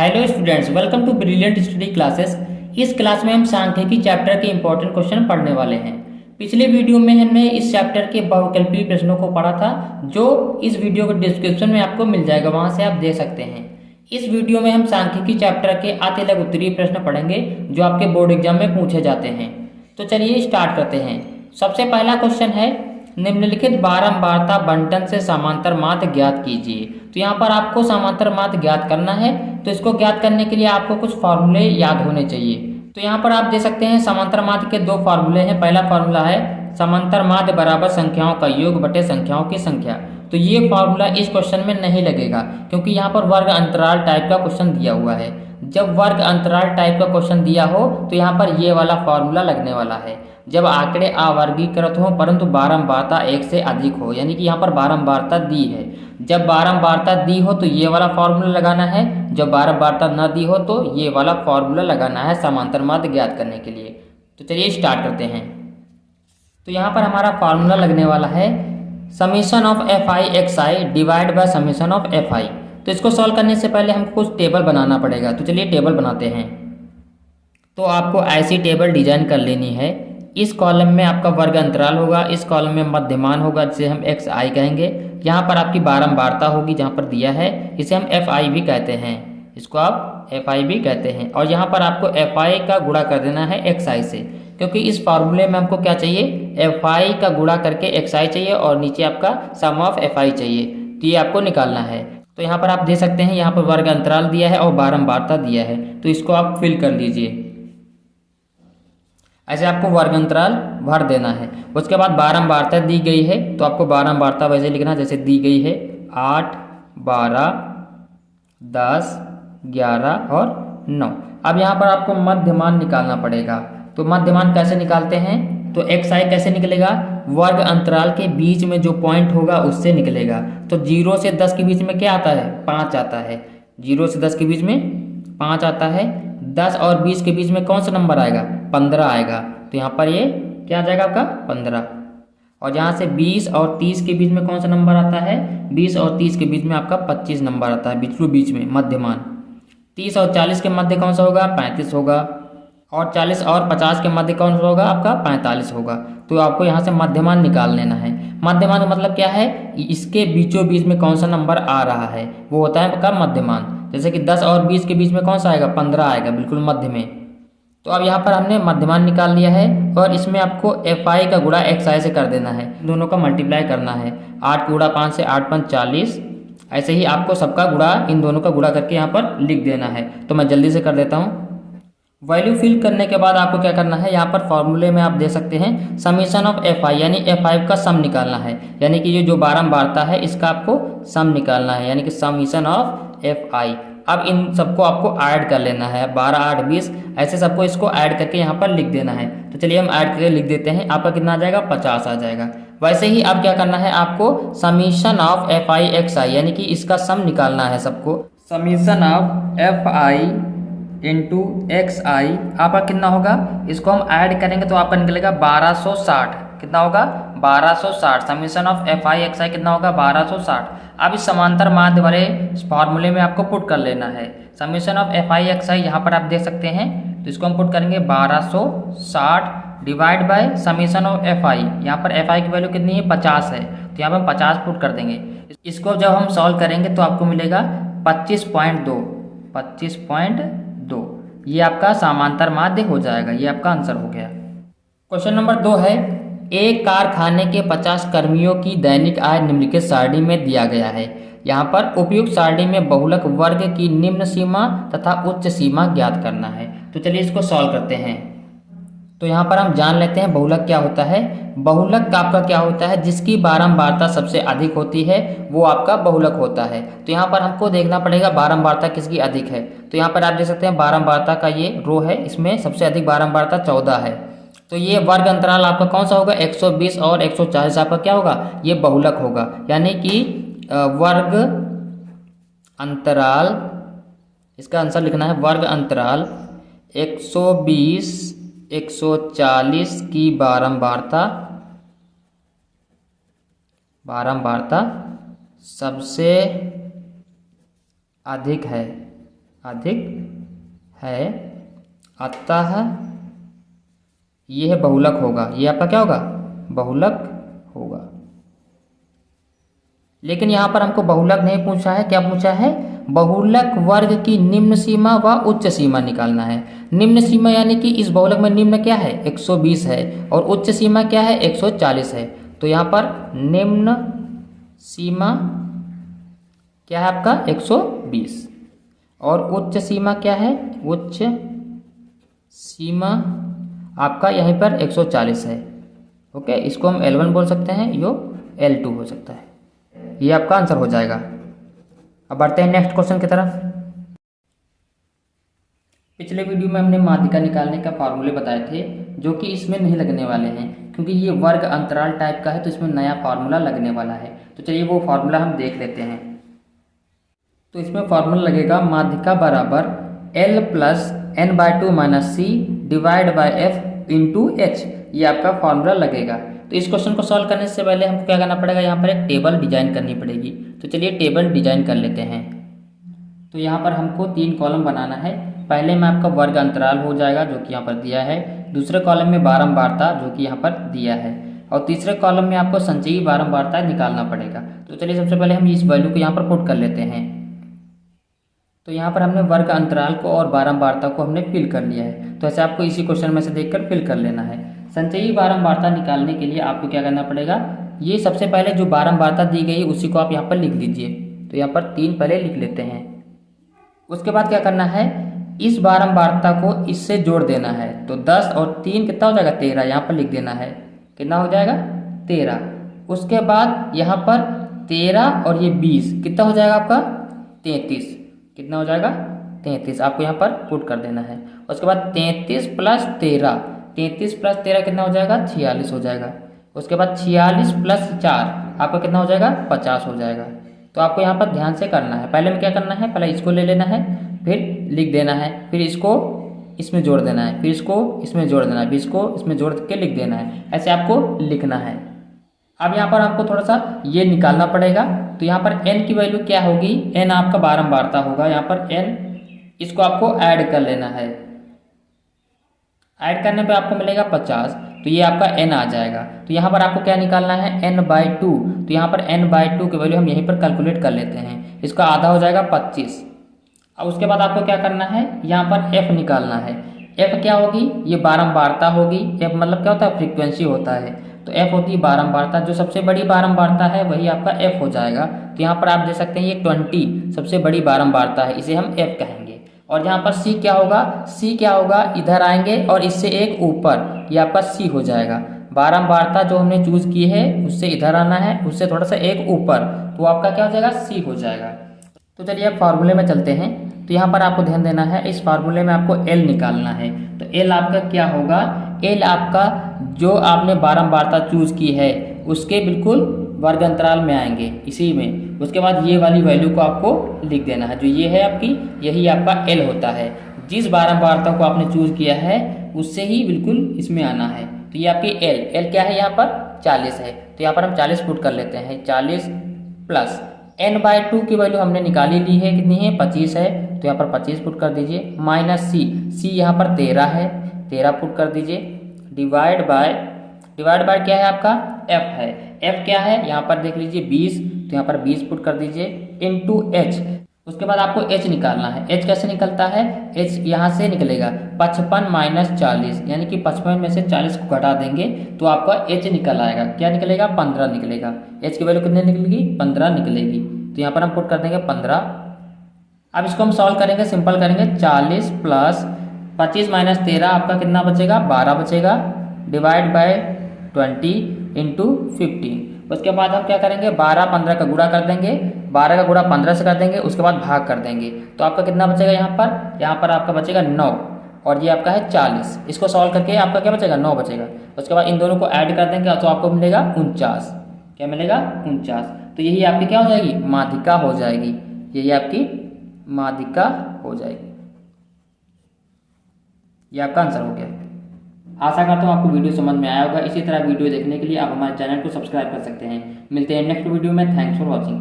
Hello students, welcome to brilliant study classes. इस class में हम सांख्यिकी चैप्टर के इंपॉर्टेंट क्वेश्चन पढ़ने वाले हैं। पिछले वीडियो में हमने इस चैप्टर के बहुविकल्पीय प्रश्नों को पढ़ा था, जो इस वीडियो के डिस्क्रिप्शन में आपको मिल जाएगा, वहां से आप देख सकते हैं। इस वीडियो में हम सांख्यिकी चैप्टर के अतिलघु उत्तरीय प्रश्न पढ़ेंगे जो आपके बोर्ड एग्जाम में पूछे जाते हैं। तो चलिए स्टार्ट करते हैं। सबसे पहला क्वेश्चन है, निम्नलिखित बारंबारता बंटन से समांतर माध्य ज्ञात कीजिए। तो यहाँ पर आपको समांतर माध्य ज्ञात करना है, तो इसको ज्ञात करने के लिए आपको कुछ फार्मूले याद होने चाहिए। तो यहाँ पर आप देख सकते हैं समांतर माध्य के दो फार्मूले हैं। पहला फार्मूला है समांतर माध्य बराबर संख्याओं का योग बटे संख्याओं की संख्या। तो ये फार्मूला इस क्वेश्चन में नहीं लगेगा, क्योंकि यहाँ पर वर्ग अंतराल टाइप का क्वेश्चन दिया हुआ है। जब वर्ग अंतराल टाइप का क्वेश्चन दिया हो तो यहाँ पर ये वाला फार्मूला लगने वाला है। जब आंकड़े अवर्गीकृत हो परंतु बारंबारता एक से अधिक हो, यानी कि यहाँ पर बारंबारता दी है। जब बारंबारता दी हो तो ये वाला फार्मूला लगाना है, जब बारंबारता न दी हो तो ये वाला फार्मूला लगाना है समांतर माध्य ज्ञात करने के लिए। तो चलिए स्टार्ट करते हैं। तो यहाँ पर हमारा फार्मूला लगने वाला है summation of F I X I divide by summation of F आई। तो इसको सॉल्व करने से पहले हमको कुछ टेबल बनाना पड़ेगा। तो चलिए टेबल बनाते हैं। तो आपको ऐसी टेबल डिजाइन कर लेनी है। इस कॉलम में आपका वर्ग अंतराल होगा, इस कॉलम में मध्यमान होगा जिसे हम एक्स आई कहेंगे। यहाँ पर आपकी बारंबारता होगी जहाँ पर दिया है, इसे हम एफ आई भी कहते हैं, इसको आप एफ आई भी कहते हैं। और यहाँ पर आपको एफ आई का गुणा कर देना है एक्स आई से, क्योंकि इस फार्मूले में हमको क्या चाहिए, एफ आई का गुणा करके एक्स आई चाहिए और नीचे आपका सम ऑफ एफ आई चाहिए। तो ये आपको निकालना है। तो यहाँ पर आप देख सकते हैं यहाँ पर वर्ग अंतराल दिया है और बारंबारता दिया है, तो इसको आप फिल कर लीजिए। ऐसे आपको वर्ग अंतराल भर देना है। उसके बाद बारंबारता दी गई है तो आपको बारंबारता वैसे लिखना जैसे दी गई है 8, 12, 10, 11 और 9। अब यहाँ पर आपको मध्यमान निकालना पड़ेगा। तो मध्यमान कैसे निकालते हैं, तो एक्स आई कैसे निकलेगा, वर्ग अंतराल के बीच में जो पॉइंट होगा उससे निकलेगा। तो 0 से 10 के बीच में क्या आता है, 5 आता है। 0 से 10 के बीच में 5 आता है। 10 और 20 के बीच में कौन सा नंबर आएगा, 15 आएगा। तो यहाँ पर ये क्या आ जाएगा आपका 15। और यहाँ से 20 और 30 के बीच में कौन सा नंबर आता है, 20 और 30 के बीच में आपका 25 नंबर आता है, बिल्कुल बीच में मध्यमान। 30 और 40 के मध्य कौन सा होगा, 35 होगा। और 40 और 50 के मध्य कौन सा होगा आपका, 45 होगा। तो आपको यहाँ से मध्यमान निकाल लेना है। मध्यमान का मतलब क्या है, इसके बीचों बीच में कौन सा नंबर आ रहा है वो होता है आपका मध्यमान। जैसे कि 10 और 20 के बीच में कौन सा आएगा, 15 आएगा, बिल्कुल मध्य में। तो अब यहाँ पर हमने मध्यमान निकाल लिया है और इसमें आपको एफ आई का गुणा एक्स आई से कर देना है, दोनों का मल्टीप्लाई करना है। 8 गुणा 5 से 8 5 40। ऐसे ही आपको सबका गुणा, इन दोनों का गुणा करके यहाँ पर लिख देना है। तो मैं जल्दी से कर देता हूँ। वैल्यू फिल करने के बाद आपको क्या करना है, यहाँ पर फॉर्मूले में आप दे सकते हैं समीशन ऑफ एफ आई, यानी एफ आई का सम निकालना है। यानी कि ये जो बारंबारता है इसका आपको सम निकालना है, यानी कि समीशन ऑफ एफ आई। अब इन सबको आपको ऐड कर लेना है, 12, 8, 20 ऐसे सबको इसको ऐड करके यहाँ पर लिख देना है। तो चलिए हम ऐड करके लिख देते हैं। आपका कितना आ जाएगा, 50 आ जाएगा। वैसे ही अब क्या करना है, आपको summation of F I X I, यानी कि इसका सम निकालना है सबको। Summation of F I into X I आपका कितना होगा, इसको हम ऐड करेंगे तो आपका निकलेगा 1260। कितना होगा, 1260। Summation of F I X I कितना होगा, 1260। अब इस समांतर माध्य वाले फॉर्मूले में आपको पुट कर लेना है summation of F I X I. यहाँ पर आप देख सकते हैं, तो इसको हम पुट करेंगे 1260 divide by summation of F आई। यहाँ पर एफ आई की वैल्यू कितनी है, 50 है, तो यहाँ पर हम 50 पुट कर देंगे। इसको जब हम सॉल्व करेंगे तो आपको मिलेगा 25.2। 25.2 ये आपका समांतर माध्य हो जाएगा। ये आपका आंसर हो गया। क्वेश्चन नंबर 2 है, एक कारखाने के 50 कर्मियों की दैनिक आय निम्नलिखित सारणी में दिया गया है। यहाँ पर उपयुक्त सारणी में बहुलक वर्ग की निम्न सीमा तथा उच्च सीमा ज्ञात करना है। तो चलिए इसको सॉल्व करते हैं। तो यहाँ पर हम जान लेते हैं बहुलक क्या होता है। बहुलक आपका क्या होता है, जिसकी बारंबारता सबसे अधिक होती है वो आपका बहुलक होता है। तो यहाँ पर हमको देखना पड़ेगा बारंबारता किसकी अधिक है। तो यहाँ पर आप देख सकते हैं बारंबारता का ये रो है, इसमें सबसे अधिक बारंबारता 14 है। तो ये वर्ग अंतराल आपका कौन सा होगा, 120 और 140 आपका क्या होगा, ये बहुलक होगा। यानी कि वर्ग अंतराल, इसका आंसर लिखना है वर्ग अंतराल 120 140 की बारंबारता सबसे अधिक है। अधिक है अतः ये है बहुलक होगा, ये आपका क्या होगा, बहुलक होगा। लेकिन यहाँ पर हमको बहुलक नहीं पूछा है, क्या पूछा है, बहुलक वर्ग की निम्न सीमा व उच्च सीमा निकालना है। निम्न सीमा यानी कि इस बहुलक में निम्न क्या है 120 है और उच्च सीमा क्या है 140 है। तो यहाँ पर निम्न सीमा क्या है आपका 120 और उच्च सीमा क्या है, उच्च सीमा आपका यहीं पर 140 है। ओके, इसको हम L1 बोल सकते हैं, यो L2 हो सकता है। ये आपका आंसर हो जाएगा। अब बढ़ते हैं नेक्स्ट क्वेश्चन की तरफ। पिछले वीडियो में हमने माध्यिका निकालने का फार्मूले बताए थे जो कि इसमें नहीं लगने वाले हैं क्योंकि ये वर्ग अंतराल टाइप का है, तो इसमें नया फार्मूला लगने वाला है। तो चलिए वो फार्मूला हम देख लेते हैं। तो इसमें फार्मूला लगेगा माध्यिका बराबर L plus n/2 minus C divide by F into H, ये आपका फार्मूला लगेगा। तो इस क्वेश्चन को सॉल्व करने से पहले हमको क्या करना पड़ेगा, यहाँ पर एक टेबल डिजाइन करनी पड़ेगी। तो चलिए टेबल डिजाइन कर लेते हैं। तो यहाँ पर हमको 3 कॉलम बनाना है। पहले में आपका वर्ग अंतराल हो जाएगा जो कि यहाँ पर दिया है, दूसरे कॉलम में बारंबारता जो कि यहाँ पर दिया है, और तीसरे कॉलम में आपको संचयी बारंबारता निकालना पड़ेगा। तो चलिए सबसे पहले हम इस वैल्यू को यहाँ पर पुट कर लेते हैं। तो यहाँ पर हमने वर्ग अंतराल को और बारंबारता को हमने फिल कर लिया है। तो ऐसे आपको इसी क्वेश्चन में से देखकर फिल कर लेना है। संचयी बारंबारता निकालने के लिए आपको क्या करना पड़ेगा, ये सबसे पहले जो बारंबारता दी गई उसी को आप यहाँ पर लिख लीजिए। तो यहाँ पर 3 पहले लिख लेते हैं। उसके बाद क्या करना है, इस बारंबारता को इससे जोड़ देना है। तो 10 और 3 कितना हो जाएगा 13, यहाँ पर लिख देना है। कितना हो जाएगा 13। उसके बाद यहाँ पर 13 और ये 20 कितना हो जाएगा आपका 33। कितना हो जाएगा 33, आपको यहाँ पर पुट कर देना है। उसके बाद 33 प्लस 13, 33 प्लस 13 कितना हो जाएगा 46 हो जाएगा। उसके बाद 46 प्लस 4 आपका कितना हो जाएगा 50 हो जाएगा। तो आपको यहाँ पर ध्यान से करना है। पहले में क्या करना है, पहले इसको ले लेना है, फिर लिख देना है, फिर इसको इसमें जोड़ देना है, फिर इसको इसमें जोड़ देना है, फिर इसको इसमें जोड़ के लिख देना है। ऐसे आपको लिखना है। अब यहाँ पर आपको थोड़ा सा ये निकालना पड़ेगा। तो यहाँ पर n की वैल्यू क्या होगी, n आपका बारंबारता होगा। यहाँ पर n इसको आपको ऐड कर लेना है। ऐड करने पे आपको मिलेगा 50, तो ये आपका n आ जाएगा। तो यहाँ पर आपको क्या निकालना है n/2। तो यहाँ पर n/2 की वैल्यू हम यहीं पर कैलकुलेट कर लेते हैं। इसका आधा हो जाएगा 25। अब उसके बाद आपको क्या करना है, यहाँ पर f निकालना है। f क्या होगी, ये बारंबारता होगी। f मतलब क्या होता है, फ्रीक्वेंसी होता है। तो f होती है बारंबारता, जो सबसे बड़ी बारंबारता है वही आपका f हो जाएगा। तो यहाँ पर आप देख सकते हैं ये 20 सबसे बड़ी बारंबारता है, इसे हम f कहेंगे। और यहाँ पर c क्या होगा, c क्या होगा, इधर आएंगे और इससे एक ऊपर, ये आपका c हो जाएगा। बारंबारता जो हमने चूज की है उससे इधर आना है, उससे थोड़ा सा एक ऊपर, तो आपका क्या हो जाएगा c हो जाएगा। तो चलिए अब फार्मूले में चलते हैं। तो यहाँ पर आपको ध्यान देना है, इस फार्मूले में आपको L निकालना है। तो L आपका क्या होगा, L आपका जो आपने बारंबारता चूज की है उसके बिल्कुल वर्ग अंतराल में आएंगे, इसी में। उसके बाद ये वाली वैल्यू को आपको लिख देना है, जो ये है आपकी, यही आपका L होता है। जिस बारंबारता को आपने चूज किया है उससे ही बिल्कुल इसमें आना है। तो ये आपकी L क्या है, यहाँ पर 40 है। तो यहाँ पर हम 40 पुट कर लेते हैं। 40 प्लस n/2 की वैल्यू हमने निकाली ली है, कितनी है 25 है। तो यहाँ पर 25 पुट कर दीजिए, माइनस c यहाँ पर 13 है, 13 पुट कर दीजिए, डिवाइड बाय क्या है आपका f है। f क्या है, यहाँ पर देख लीजिए 20, तो यहाँ पर 20 पुट कर दीजिए, इनटू h। उसके बाद आपको h निकालना है। h कैसे निकलता है, h यहाँ से निकलेगा 55 माइनस 40, यानी कि 55 में से 40 को घटा देंगे तो आपका h निकल आएगा। क्या निकलेगा 15 निकलेगा। h की वैल्यू कितनी निकलेगी 15 निकलेगी। तो यहाँ पर हम पुट कर देंगे 15। अब इसको हम सॉल्व करेंगे, सिंपल करेंगे। 40 प्लस 25 माइनस 13 आपका कितना बचेगा 12 बचेगा, डिवाइड बाय 20 इंटू 15। उसके बाद हम क्या करेंगे, 12 15 का गुणा कर देंगे, 12 का गुणा 15 से कर देंगे, उसके बाद भाग कर देंगे। तो आपका कितना बचेगा, यहाँ पर आपका बचेगा 9, और ये आपका है 40। इसको सॉल्व करके आपका क्या बचेगा 9 बचेगा। उसके बाद इन दोनों को ऐड कर देंगे तो आपको मिलेगा 49। क्या मिलेगा 49। तो यही आपकी क्या हो जाएगी, माध्यिका हो जाएगी। यही आपकी माध्यिका हो जाएगी। ये आपका आंसर हो गया। आशा करता हूँ आपको वीडियो समझ में आया होगा। इसी तरह वीडियो देखने के लिए आप हमारे चैनल को सब्सक्राइब कर सकते हैं। मिलते हैं नेक्स्ट वीडियो में। Thanks for watching.